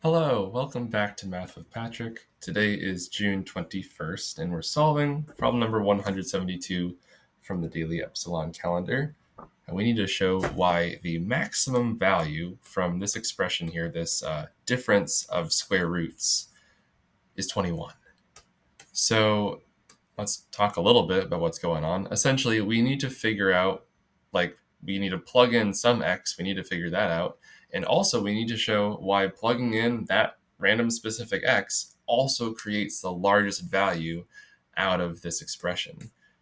Hello, welcome back to Math with Patrick. Today is June 21st, and we're solving problem number 172 from the Daily Epsilon calendar. And we need to show why the maximum value from this expression here, this difference of square roots, is 21. So let's talk a little bit about what's going on. Essentially, we need to figure out, we need to plug in some x, we need to figure that out. And also we need to show why plugging in that random specific x also creates the largest value out of this expression.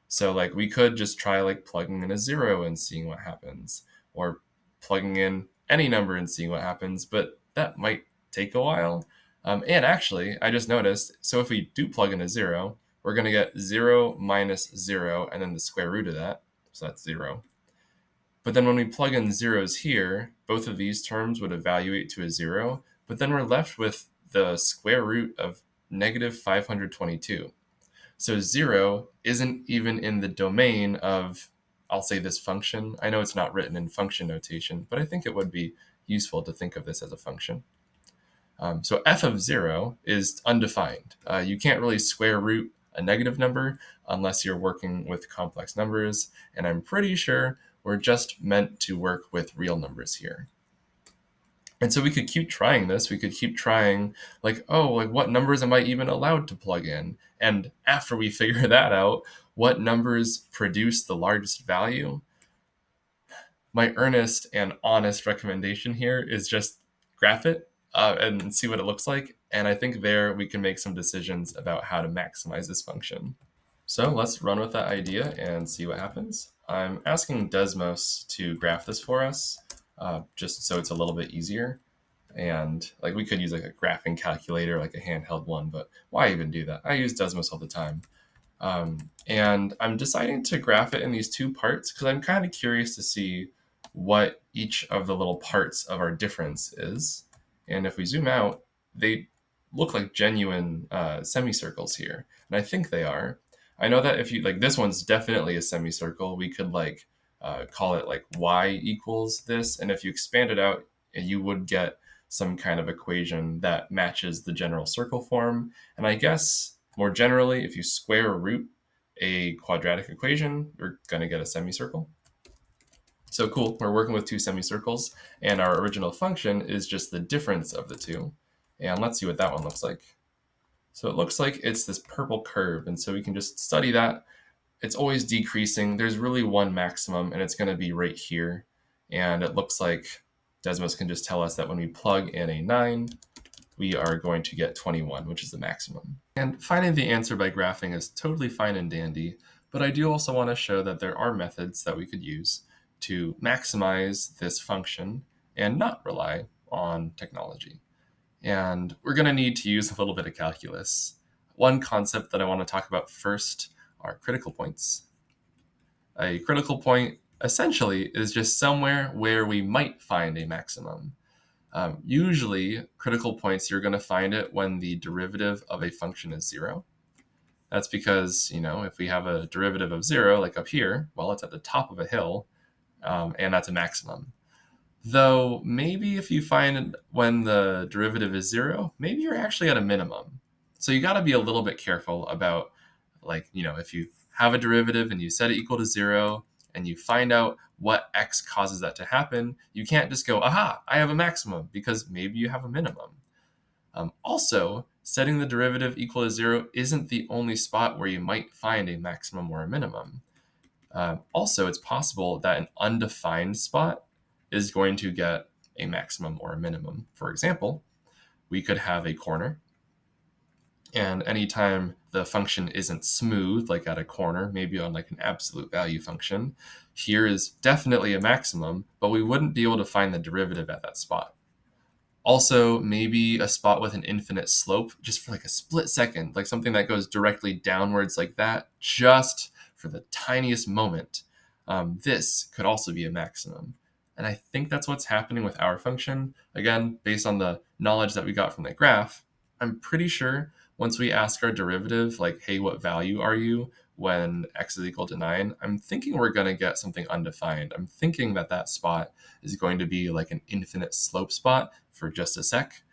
So we could just try plugging in a 0 and seeing what happens, or plugging in any number and seeing what happens, but that might take a while. And actually, I just noticed, so if we do plug in a 0, we're going to get 0 minus 0, and then the square root of that, so that's 0. But then when we plug in zeros here, both of these terms would evaluate to a 0, but then we're left with the square root of negative 522. So 0 isn't even in the domain of, I'll say, this function. I know it's not written in function notation, but I think it would be useful to think of this as a function. So f of 0 is undefined. You can't really square root a negative number unless you're working with complex numbers, and I'm pretty sure we're just meant to work with real numbers here. And so we could keep trying this. We could keep trying, what numbers am I even allowed to plug in? And after we figure that out, what numbers produce the largest value? My earnest and honest recommendation here is just graph it and see what it looks like. And I think there we can make some decisions about how to maximize this function. So let's run with that idea and see what happens. I'm asking Desmos to graph this for us, just so it's a little bit easier. And we could use a graphing calculator, like a handheld one, but why even do that? I use Desmos all the time. And I'm deciding to graph it in these two parts because I'm kind of curious to see what each of the little parts of our difference is. And if we zoom out, they look like genuine semicircles here. And I think they are. I know that if you, this one's definitely a semicircle. We could call it y equals this. And if you expand it out, you would get some kind of equation that matches the general circle form. And I guess more generally, if you square root a quadratic equation, you're going to get a semicircle. So cool, we're working with two semicircles, and our original function is just the difference of the two. And let's see what that one looks like. So it looks like it's this purple curve, and so we can just study that. It's always decreasing. There's really one maximum, and it's going to be right here. And it looks like Desmos can just tell us that when we plug in a 9, we are going to get 21, which is the maximum. And finding the answer by graphing is totally fine and dandy, but I do also want to show that there are methods that we could use to maximize this function and not rely on technology. And we're going to need to use a little bit of calculus. One concept that I want to talk about first are critical points. A critical point essentially is just somewhere where we might find a maximum. Usually, critical points, you're going to find it when the derivative of a function is 0. That's because, if we have a derivative of 0, like up here, well, it's at the top of a hill, and that's a maximum. Though maybe if you find when the derivative is 0, maybe you're actually at a minimum. So you got to be a little bit careful about, if you have a derivative and you set it equal to 0 and you find out what x causes that to happen, you can't just go, aha, I have a maximum, because maybe you have a minimum. Also, setting the derivative equal to 0 isn't the only spot where you might find a maximum or a minimum. Also, it's possible that an undefined spot is going to get a maximum or a minimum. For example, we could have a corner, and anytime the function isn't smooth, like at a corner, maybe on an absolute value function, here is definitely a maximum, but we wouldn't be able to find the derivative at that spot. Also, maybe a spot with an infinite slope, just for a split second, something that goes directly downwards like that, just for the tiniest moment. This could also be a maximum. And I think that's what's happening with our function. Again, based on the knowledge that we got from the graph, I'm pretty sure once we ask our derivative, hey, what value are you when x is equal to 9, I'm thinking we're going to get something undefined. I'm thinking that spot is going to be an infinite slope spot for just a sec.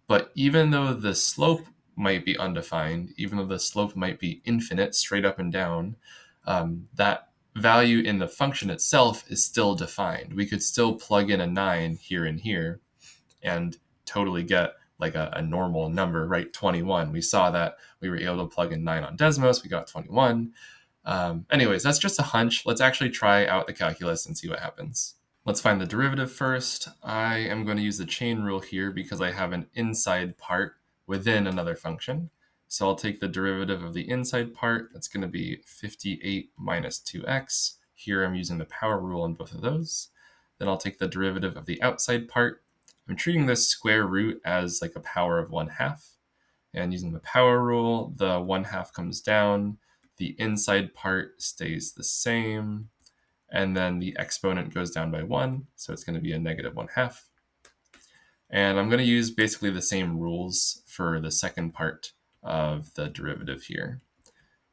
But even though the slope might be undefined, even though the slope might be infinite, straight up and down, that value in the function itself is still defined. We could still plug in a 9 here and here and totally get like a normal number, right? 21. We saw that we were able to plug in 9 on Desmos. We got 21. Anyways, that's just a hunch. Let's actually try out the calculus and see what happens. Let's find the derivative first. I am going to use the chain rule here because I have an inside part within another function. So I'll take the derivative of the inside part. That's going to be 58 minus 2x. Here I'm using the power rule in both of those. Then I'll take the derivative of the outside part. I'm treating this square root as like a power of 1/2. And using the power rule, the 1/2 comes down. The inside part stays the same. And then the exponent goes down by 1, so it's going to be a negative 1/2. And I'm going to use basically the same rules for the second part of the derivative here.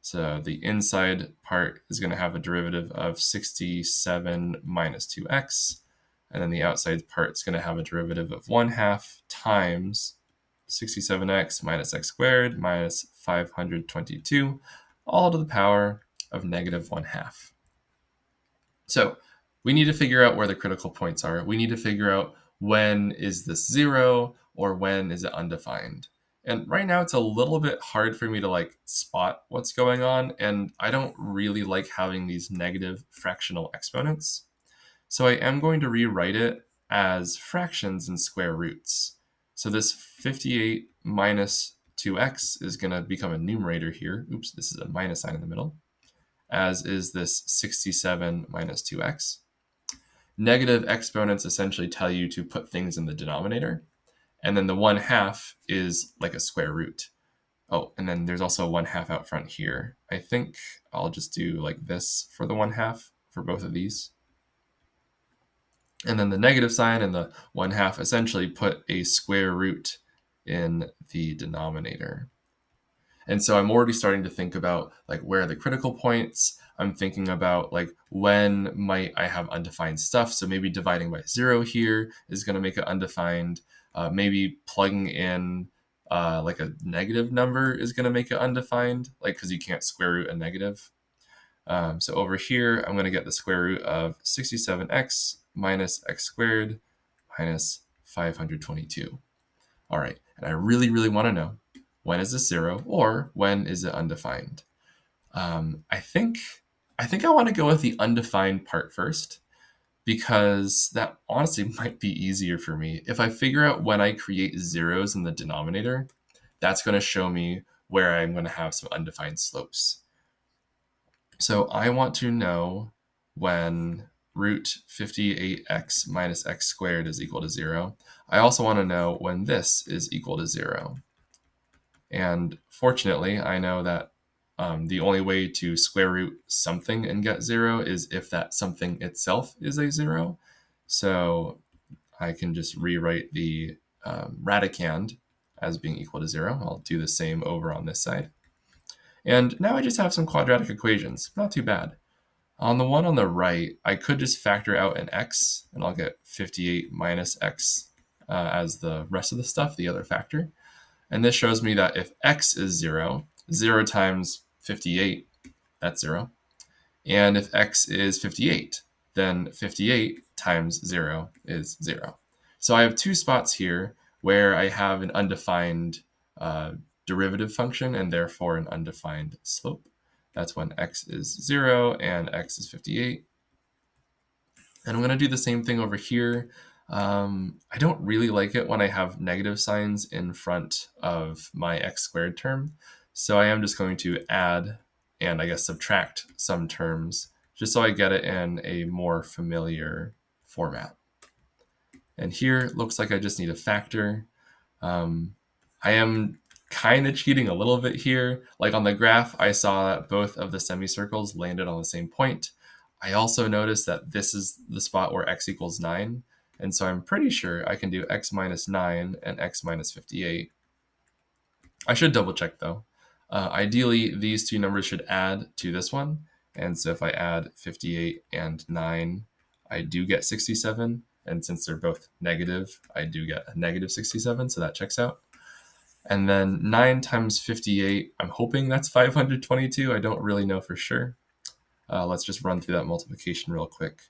So the inside part is going to have a derivative of 67 minus 2x, and then the outside part is going to have a derivative of 1/2 times 67x minus x squared minus 522, all to the power of negative 1/2. So we need to figure out where the critical points are. We need to figure out when is this 0 or when is it undefined. And right now it's a little bit hard for me to like spot what's going on, and I don't really like having these negative fractional exponents. So I am going to rewrite it as fractions and square roots. So this 58 minus 2x is going to become a numerator here. Oops, this is a minus sign in the middle, as is this 67 minus 2x. Negative exponents essentially tell you to put things in the denominator. And then the 1/2 is like a square root. Oh, and then there's also a 1/2 out front here. I think I'll just do like this for the 1/2 for both of these. And then the negative sign and the 1/2 essentially put a square root in the denominator. And so I'm already starting to think about like where are the critical points. I'm thinking about like when might I have undefined stuff. So maybe dividing by 0 here is going to make it undefined. Maybe plugging in like a negative number is going to make it undefined, like because you can't square root a negative. So over here, I'm going to get the square root of 67x minus x squared minus 522. All right, and I really, really want to know, when is this 0 or when is it undefined? I think I want to go with the undefined part first, because that honestly might be easier for me. If I figure out when I create zeros in the denominator, that's going to show me where I'm going to have some undefined slopes. So I want to know when root 58x minus x squared is equal to 0. I also want to know when this is equal to 0. And fortunately, I know that the only way to square root something and get 0 is if that something itself is a 0. So I can just rewrite the radicand as being equal to 0. I'll do the same over on this side. And now I just have some quadratic equations. Not too bad. On the one on the right, I could just factor out an x, and I'll get 58 minus x as the rest of the stuff, the other factor. And this shows me that if x is 0, 0 times 58, that's 0. And if x is 58, then 58 times 0 is 0. So I have two spots here where I have an undefined derivative function and therefore an undefined slope. That's when x is 0 and x is 58. And I'm going to do the same thing over here. I don't really like it when I have negative signs in front of my x squared term. So I am just going to add and I guess subtract some terms just so I get it in a more familiar format. And here it looks like I just need a factor. I am kind of cheating a little bit here. Like on the graph, I saw that both of the semicircles landed on the same point. I also noticed that this is the spot where x equals 9. And so I'm pretty sure I can do x minus 9 and x minus 58. I should double check though. Ideally, these two numbers should add to this one. And so if I add 58 and 9, I do get 67. And since they're both negative, I do get a negative 67, so that checks out. And then 9 times 58, I'm hoping that's 522. I don't really know for sure. Let's just run through that multiplication real quick.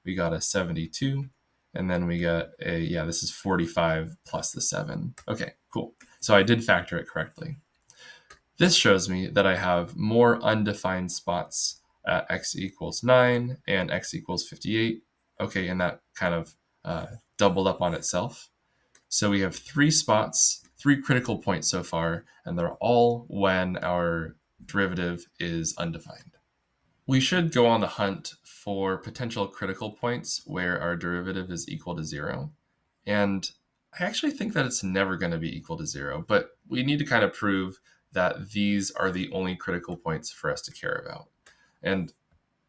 We got a 72, and then we got this is 45 plus the 7. Okay, cool. So I did factor it correctly. This shows me that I have more undefined spots at x equals 9 and x equals 58. Okay, and that kind of doubled up on itself. So we have 3 spots, 3 critical points so far, and they're all when our derivative is undefined. We should go on the hunt for potential critical points where our derivative is equal to 0. And I actually think that it's never going to be equal to 0, but we need to kind of prove that these are the only critical points for us to care about. And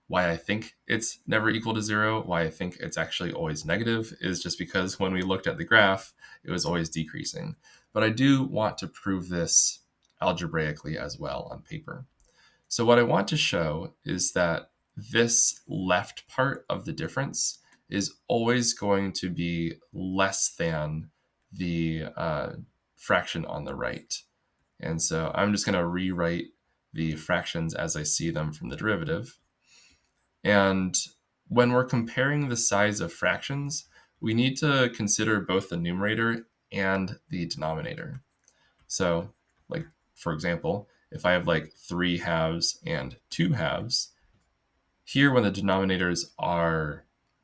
why I think it's never equal to 0, why I think it's actually always negative, is just because when we looked at the graph, it was always decreasing. But I do want to prove this algebraically as well on paper. So what I want to show is that this left part of the difference is always going to be less than the fraction on the right. And so I'm just going to rewrite the fractions as I see them from the derivative. And when we're comparing the size of fractions, we need to consider both the numerator and the denominator. So, like, for example, if I have like 3 halves and 2 halves, here when the denominators are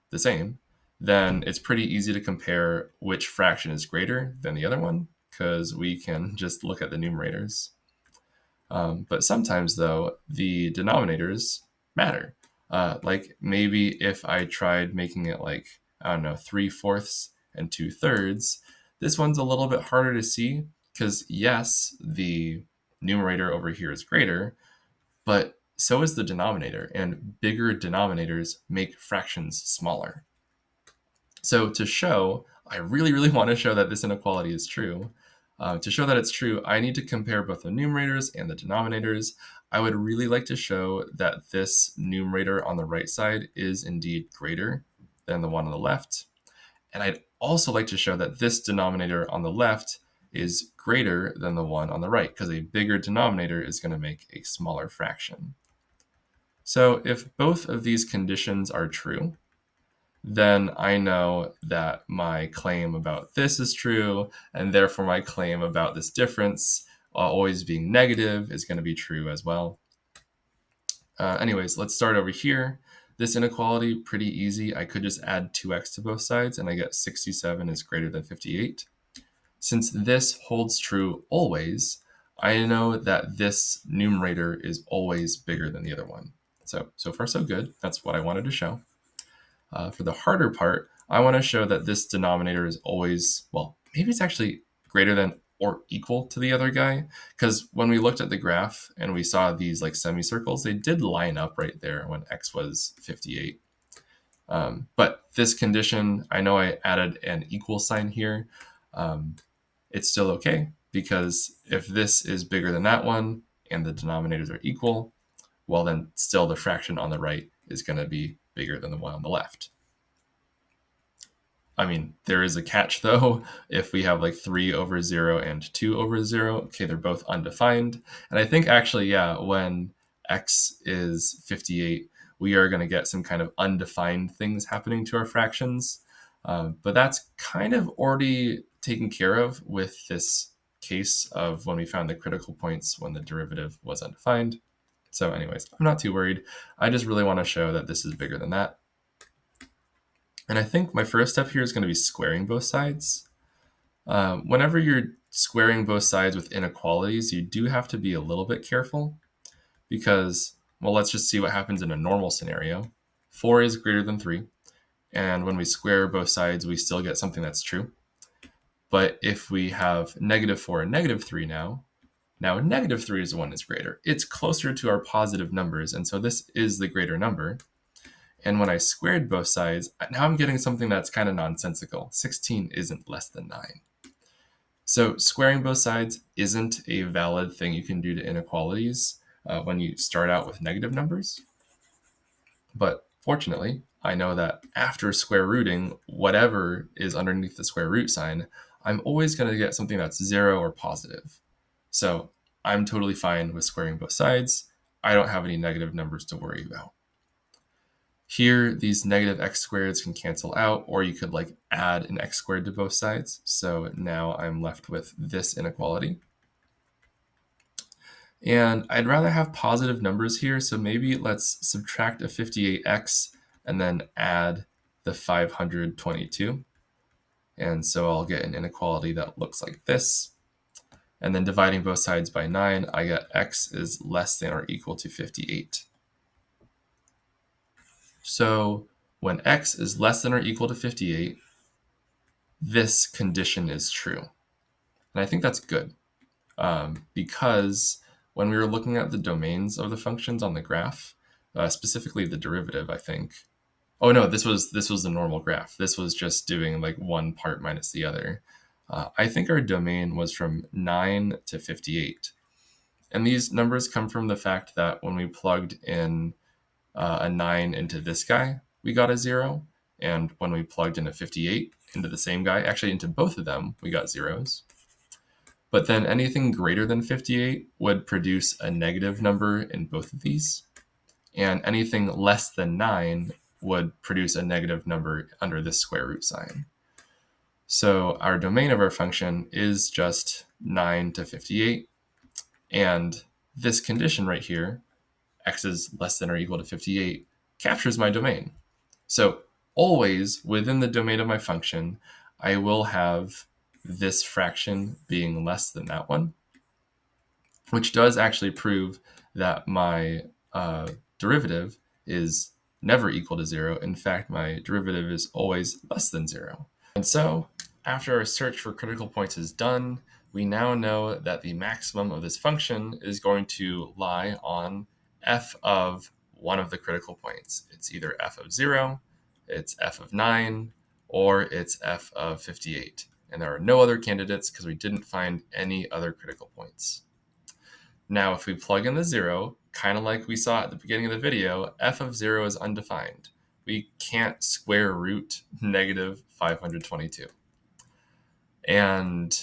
the same, then it's pretty easy to compare which fraction is greater than the other one, because we can just look at the numerators. But sometimes, though, the denominators matter. Like maybe if I tried making it like, I don't know, 3/4 and 2/3, this one's a little bit harder to see because, yes, the numerator over here is greater, but so is the denominator, and bigger denominators make fractions smaller. So to show, I really, really want to show that this inequality is true. To show that it's true, I need to compare both the numerators and the denominators. I would really like to show that this numerator on the right side is indeed greater than the one on the left. And I'd also like to show that this denominator on the left is greater than the one on the right, because a bigger denominator is going to make a smaller fraction. So if both of these conditions are true, then I know that my claim about this is true, and therefore my claim about this difference always being negative is going to be true as well. Anyways, let's start over here. This inequality, pretty easy. I could just add 2x to both sides, and I get 67 is greater than 58. Since this holds true always, I know that this numerator is always bigger than the other one. So far so good. That's what I wanted to show. For the harder part, I want to show that this denominator is always, well, maybe it's actually greater than or equal to the other guy. Because when we looked at the graph and we saw these like semicircles, they did line up right there when x was 58. But this condition, I know I added an equal sign here. It's still okay, because if this is bigger than that one and the denominators are equal, well, then still the fraction on the right is going to be bigger than the one on the left. I mean, there is a catch though. If we have like 3/0 and 2/0, okay, they're both undefined. And I think actually, yeah, when x is 58, we are going to get some kind of undefined things happening to our fractions. But that's kind of already taken care of with this case of when we found the critical points when the derivative was undefined. So anyways, I'm not too worried. I just really want to show that this is bigger than that. And I think my first step here is going to be squaring both sides. Whenever you're squaring both sides with inequalities, you do have to be a little bit careful because, well, let's just see what happens in a normal scenario. 4 is greater than 3. And when we square both sides, we still get something that's true. But if we have -4 and -3 now -3 is the one that's greater. It's closer to our positive numbers, and so this is the greater number. And when I squared both sides, now I'm getting something that's kind of nonsensical. 16 isn't less than 9. So squaring both sides isn't a valid thing you can do to inequalities when you start out with negative numbers. But fortunately, I know that after square rooting, whatever is underneath the square root sign, I'm always going to get something that's 0 or positive. So I'm totally fine with squaring both sides. I don't have any negative numbers to worry about. Here, these negative x squareds can cancel out, or you could like add an x squared to both sides. So now I'm left with this inequality. And I'd rather have positive numbers here, so maybe let's subtract a 58x and then add the 522. And so I'll get an inequality that looks like this. And then dividing both sides by 9, I get x is less than or equal to 58. So when x is less than or equal to 58, this condition is true. And I think that's good because when we were looking at the domains of the functions on the graph, specifically the derivative, I think. Oh no, this was the normal graph. This was just doing like one part minus the other. I think our domain was from 9 to 58. And these numbers come from the fact that when we plugged in a 9 into this guy, we got a 0. And when we plugged in a 58 into the same guy, actually into both of them, we got zeros. But then anything greater than 58 would produce a negative number in both of these. And anything less than 9 would produce a negative number under this square root sign. So our domain of our function is just 9 to 58. And this condition right here, x is less than or equal to 58, captures my domain. So always within the domain of my function, I will have this fraction being less than that one, which does actually prove that my derivative is never equal to 0. In fact, my derivative is always less than 0. And so after our search for critical points is done, we now know that the maximum of this function is going to lie on f of one of the critical points. It's either f of 0, it's f of 9, or it's f of 58. And there are no other candidates because we didn't find any other critical points. Now, if we plug in the 0, kind of like we saw at the beginning of the video, f of 0 is undefined. We can't square root negative 522. And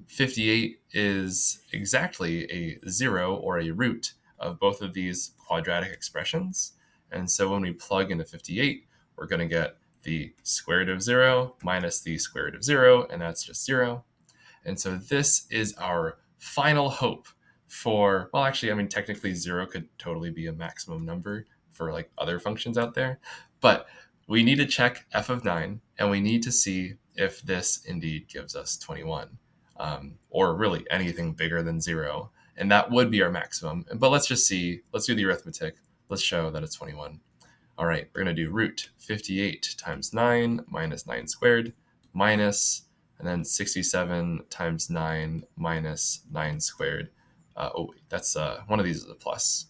58 is exactly a 0 or a root of both of these quadratic expressions. And so when we plug into 58, we're going to get the square root of 0 minus the square root of 0, and that's just 0. And so this is our final hope for, well, actually, I mean, technically 0 could totally be a maximum number for like other functions out there. But we need to check f of 9, and we need to see if this indeed gives us 21, or really anything bigger than 0. And that would be our maximum. But let's just see. Let's do the arithmetic. Let's show that it's 21. All right, we're going to do root 58 times 9 minus 9 squared minus, and then 67 times 9 minus 9 squared. That's one of these is a plus.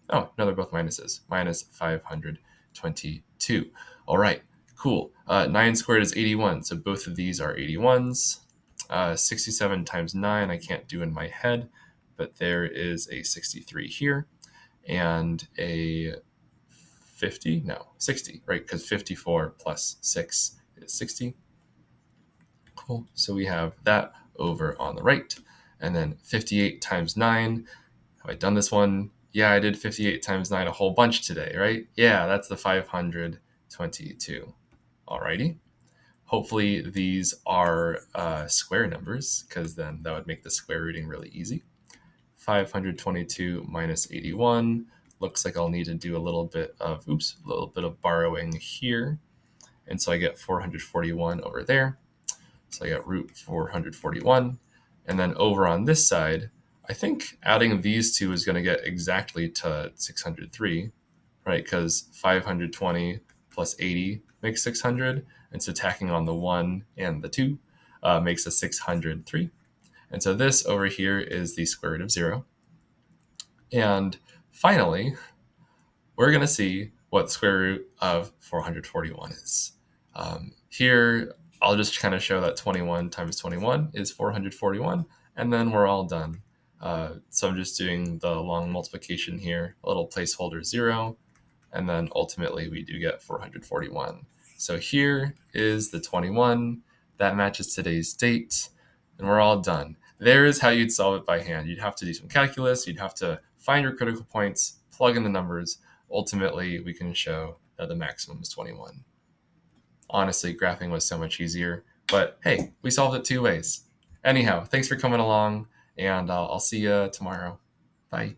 Oh, no, they're both minuses. Minus 522. All right, cool. 9 squared is 81, so both of these are 81s. 67 times 9 I can't do in my head, but there is a 63 here. And a 50? No, 60, right? Because 54 plus 6 is 60. Cool. So we have that over on the right. And then 58 times 9. Have I done this one? Yeah, I did 58 times 9 a whole bunch today, right? Yeah, that's the 522. Alrighty. Hopefully these are square numbers, because then that would make the square rooting really easy. 522 minus 81. Looks like I'll need to do a little bit of borrowing here. And so I get 441 over there. So I got root 441. And then over on this side, I think adding these two is going to get exactly to 603, right? Because 520 plus 80 makes 600. And so tacking on the 1 and the 2 makes a 603. And so this over here is the square root of 0. And finally, we're going to see what the square root of 441 is. Here, I'll just kind of show that 21 times 21 is 441, and then we're all done. So I'm just doing the long multiplication here, a little placeholder 0, and then ultimately we do get 441. So here is the 21. That matches today's date, and we're all done. There is how you'd solve it by hand. You'd have to do some calculus. You'd have to find your critical points, plug in the numbers. Ultimately, we can show that the maximum is 21. Honestly, graphing was so much easier, but hey, we solved it 2 ways. Anyhow, thanks for coming along, and I'll see you tomorrow. Bye.